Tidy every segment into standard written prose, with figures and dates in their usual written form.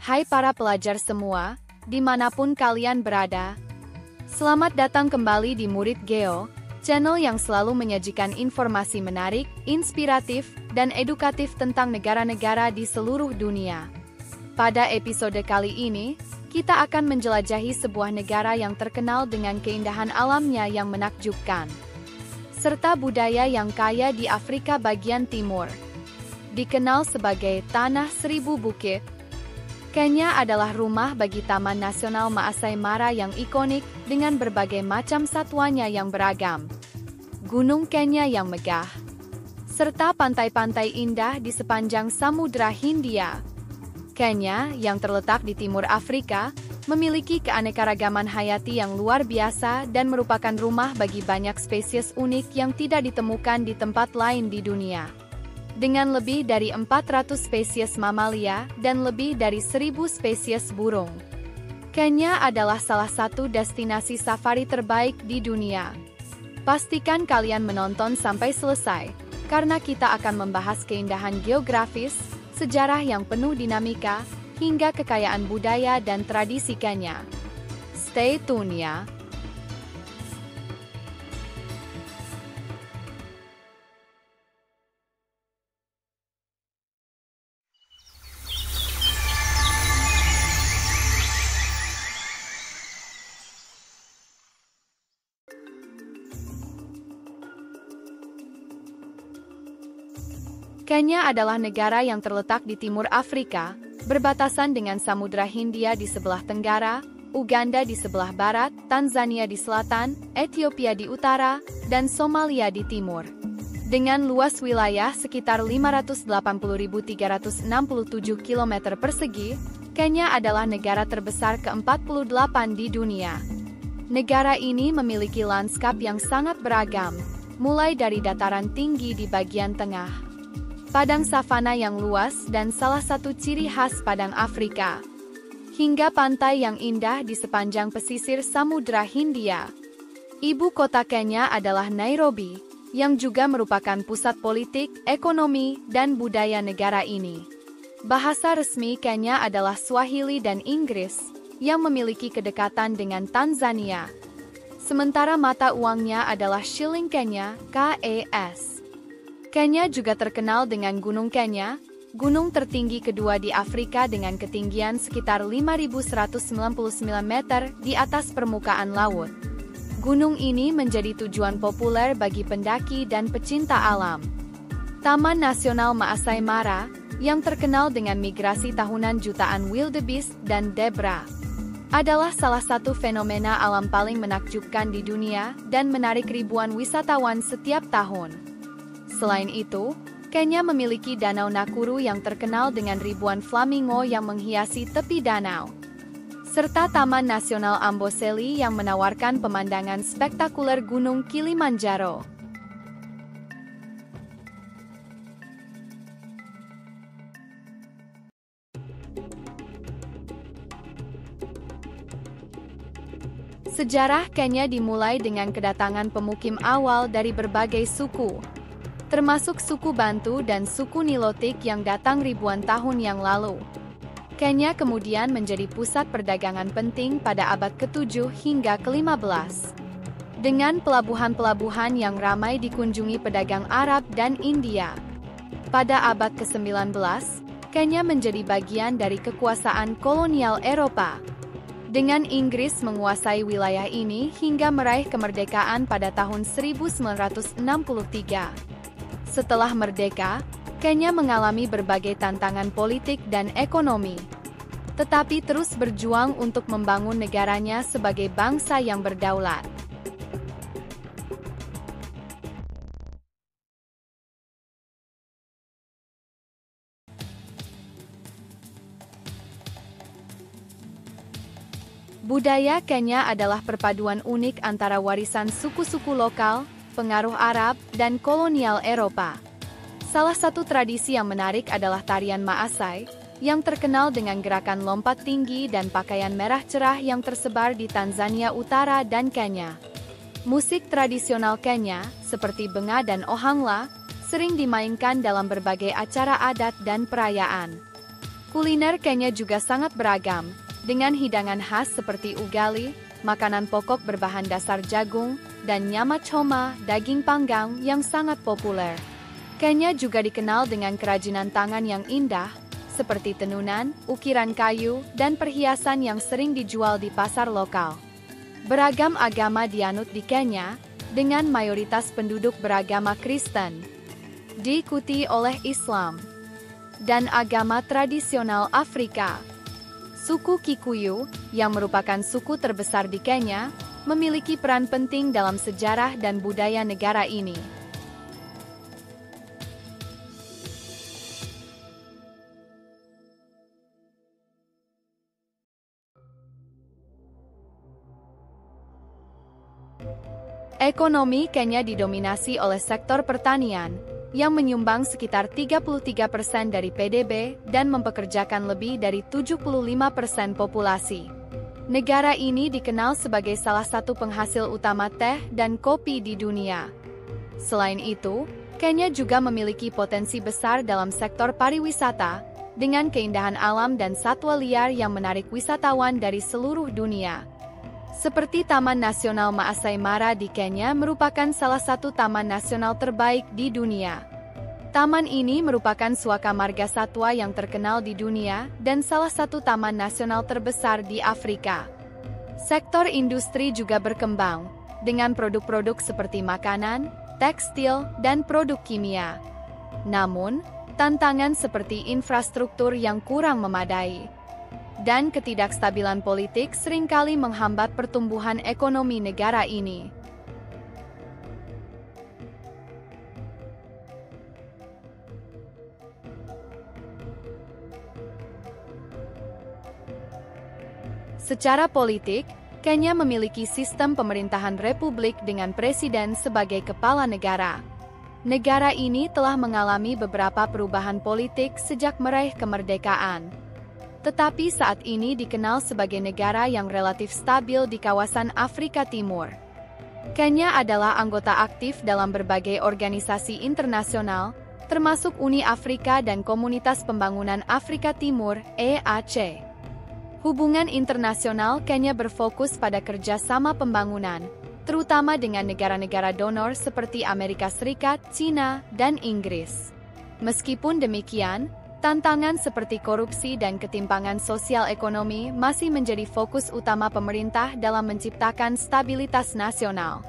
Hai para pelajar semua, dimanapun kalian berada. Selamat datang kembali di Murid Geo, channel yang selalu menyajikan informasi menarik, inspiratif, dan edukatif tentang negara-negara di seluruh dunia. Pada episode kali ini, kita akan menjelajahi sebuah negara yang terkenal dengan keindahan alamnya yang menakjubkan, serta budaya yang kaya di Afrika bagian timur. Dikenal sebagai Tanah Seribu Bukit, Kenya adalah rumah bagi Taman Nasional Maasai Mara yang ikonik dengan berbagai macam satwanya yang beragam, gunung Kenya yang megah, serta pantai-pantai indah di sepanjang Samudra Hindia. Kenya, yang terletak di timur Afrika, memiliki keanekaragaman hayati yang luar biasa dan merupakan rumah bagi banyak spesies unik yang tidak ditemukan di tempat lain di dunia. Dengan lebih dari 400 spesies mamalia dan lebih dari 1.000 spesies burung, Kenya adalah salah satu destinasi safari terbaik di dunia. Pastikan kalian menonton sampai selesai, karena kita akan membahas keindahan geografis, sejarah yang penuh dinamika, hingga kekayaan budaya dan tradisi Kenya. Stay tune ya! Kenya adalah negara yang terletak di timur Afrika, berbatasan dengan Samudra Hindia di sebelah tenggara, Uganda di sebelah barat, Tanzania di selatan, Ethiopia di utara, dan Somalia di timur. Dengan luas wilayah sekitar 580.367 km persegi, Kenya adalah negara terbesar ke-48 di dunia. Negara ini memiliki lanskap yang sangat beragam, mulai dari dataran tinggi di bagian tengah, padang savana yang luas dan salah satu ciri khas padang Afrika, hingga pantai yang indah di sepanjang pesisir Samudra Hindia. Ibu kota Kenya adalah Nairobi, yang juga merupakan pusat politik, ekonomi, dan budaya negara ini. Bahasa resmi Kenya adalah Swahili dan Inggris, yang memiliki kedekatan dengan Tanzania. Sementara mata uangnya adalah Shilling Kenya, KES. Kenya juga terkenal dengan Gunung Kenya, gunung tertinggi kedua di Afrika dengan ketinggian sekitar 5.199 meter di atas permukaan laut. Gunung ini menjadi tujuan populer bagi pendaki dan pecinta alam. Taman Nasional Maasai Mara, yang terkenal dengan migrasi tahunan jutaan wildebeest dan zebra, adalah salah satu fenomena alam paling menakjubkan di dunia dan menarik ribuan wisatawan setiap tahun. Selain itu, Kenya memiliki Danau Nakuru yang terkenal dengan ribuan flamingo yang menghiasi tepi danau, serta Taman Nasional Amboseli yang menawarkan pemandangan spektakuler Gunung Kilimanjaro. Sejarah Kenya dimulai dengan kedatangan pemukim awal dari berbagai suku, termasuk suku Bantu dan suku Nilotik yang datang ribuan tahun yang lalu. Kenya kemudian menjadi pusat perdagangan penting pada abad ke-7 hingga ke-15. Dengan pelabuhan-pelabuhan yang ramai dikunjungi pedagang Arab dan India. Pada abad ke-19, Kenya menjadi bagian dari kekuasaan kolonial Eropa, dengan Inggris menguasai wilayah ini hingga meraih kemerdekaan pada tahun 1963. Setelah merdeka, Kenya mengalami berbagai tantangan politik dan ekonomi, tetapi terus berjuang untuk membangun negaranya sebagai bangsa yang berdaulat. Budaya Kenya adalah perpaduan unik antara warisan suku-suku lokal, pengaruh Arab, dan kolonial Eropa. Salah satu tradisi yang menarik adalah tarian Maasai, yang terkenal dengan gerakan lompat tinggi dan pakaian merah cerah yang tersebar di Tanzania Utara dan Kenya. Musik tradisional Kenya, seperti benga dan ohangla, sering dimainkan dalam berbagai acara adat dan perayaan. Kuliner Kenya juga sangat beragam, dengan hidangan khas seperti ugali, makanan pokok berbahan dasar jagung, dan nyama choma, daging panggang yang sangat populer. Kenya juga dikenal dengan kerajinan tangan yang indah, seperti tenunan, ukiran kayu, dan perhiasan yang sering dijual di pasar lokal. Beragam agama dianut di Kenya, dengan mayoritas penduduk beragama Kristen, diikuti oleh Islam dan agama tradisional Afrika. Suku Kikuyu, yang merupakan suku terbesar di Kenya, memiliki peran penting dalam sejarah dan budaya negara ini. Ekonomi Kenya didominasi oleh sektor pertanian, yang menyumbang sekitar 33% dari PDB dan mempekerjakan lebih dari 75% populasi. Negara ini dikenal sebagai salah satu penghasil utama teh dan kopi di dunia. Selain itu, Kenya juga memiliki potensi besar dalam sektor pariwisata, dengan keindahan alam dan satwa liar yang menarik wisatawan dari seluruh dunia. Seperti Taman Nasional Maasai Mara di Kenya merupakan salah satu taman nasional terbaik di dunia. Taman ini merupakan suaka marga satwa yang terkenal di dunia dan salah satu taman nasional terbesar di Afrika. Sektor industri juga berkembang, dengan produk-produk seperti makanan, tekstil, dan produk kimia. Namun, tantangan seperti infrastruktur yang kurang memadai dan ketidakstabilan politik seringkali menghambat pertumbuhan ekonomi negara ini. Secara politik, Kenya memiliki sistem pemerintahan republik dengan presiden sebagai kepala negara. Negara ini telah mengalami beberapa perubahan politik sejak meraih kemerdekaan, tetapi saat ini dikenal sebagai negara yang relatif stabil di kawasan Afrika Timur. Kenya adalah anggota aktif dalam berbagai organisasi internasional, termasuk Uni Afrika dan Komunitas Pembangunan Afrika Timur (EAC). Hubungan internasional Kenya berfokus pada kerjasama pembangunan, terutama dengan negara-negara donor seperti Amerika Serikat, China, dan Inggris. Meskipun demikian, tantangan seperti korupsi dan ketimpangan sosial ekonomi masih menjadi fokus utama pemerintah dalam menciptakan stabilitas nasional.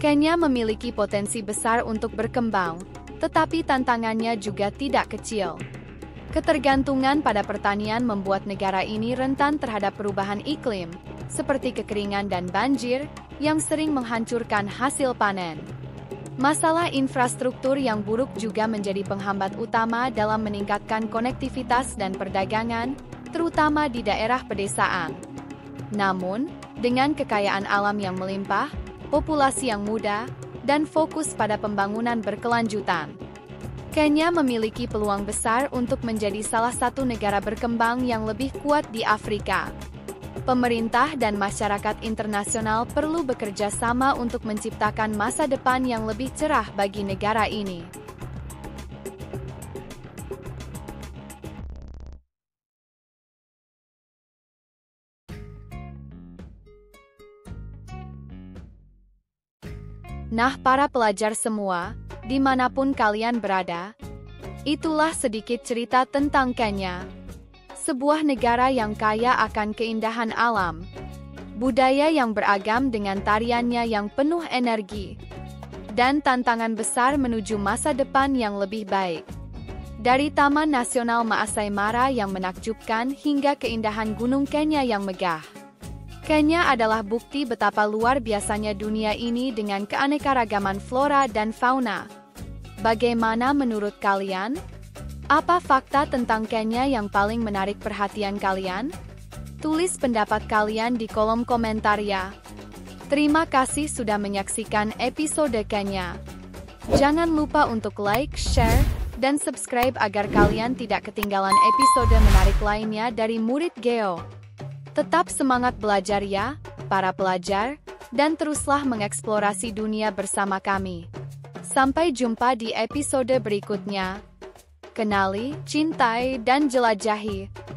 Kenya memiliki potensi besar untuk berkembang, tetapi tantangannya juga tidak kecil. Ketergantungan pada pertanian membuat negara ini rentan terhadap perubahan iklim, seperti kekeringan dan banjir, yang sering menghancurkan hasil panen. Masalah infrastruktur yang buruk juga menjadi penghambat utama dalam meningkatkan konektivitas dan perdagangan, terutama di daerah pedesaan. Namun, dengan kekayaan alam yang melimpah, populasi yang muda, dan fokus pada pembangunan berkelanjutan, Kenya memiliki peluang besar untuk menjadi salah satu negara berkembang yang lebih kuat di Afrika. Pemerintah dan masyarakat internasional perlu bekerja sama untuk menciptakan masa depan yang lebih cerah bagi negara ini. Nah, para pelajar semua, dimanapun kalian berada, itulah sedikit cerita tentang Kenya. Sebuah negara yang kaya akan keindahan alam, budaya yang beragam dengan tariannya yang penuh energi, dan tantangan besar menuju masa depan yang lebih baik. Dari Taman Nasional Maasai Mara yang menakjubkan hingga keindahan Gunung Kenya yang megah, Kenya adalah bukti betapa luar biasanya dunia ini dengan keanekaragaman flora dan fauna. Bagaimana menurut kalian? Apa fakta tentang Kenya yang paling menarik perhatian kalian? Tulis pendapat kalian di kolom komentar ya. Terima kasih sudah menyaksikan episode Kenya. Jangan lupa untuk like, share, dan subscribe agar kalian tidak ketinggalan episode menarik lainnya dari Murid Geo. Tetap semangat belajar ya, para pelajar, dan teruslah mengeksplorasi dunia bersama kami. Sampai jumpa di episode berikutnya. Kenali, cintai, dan jelajahi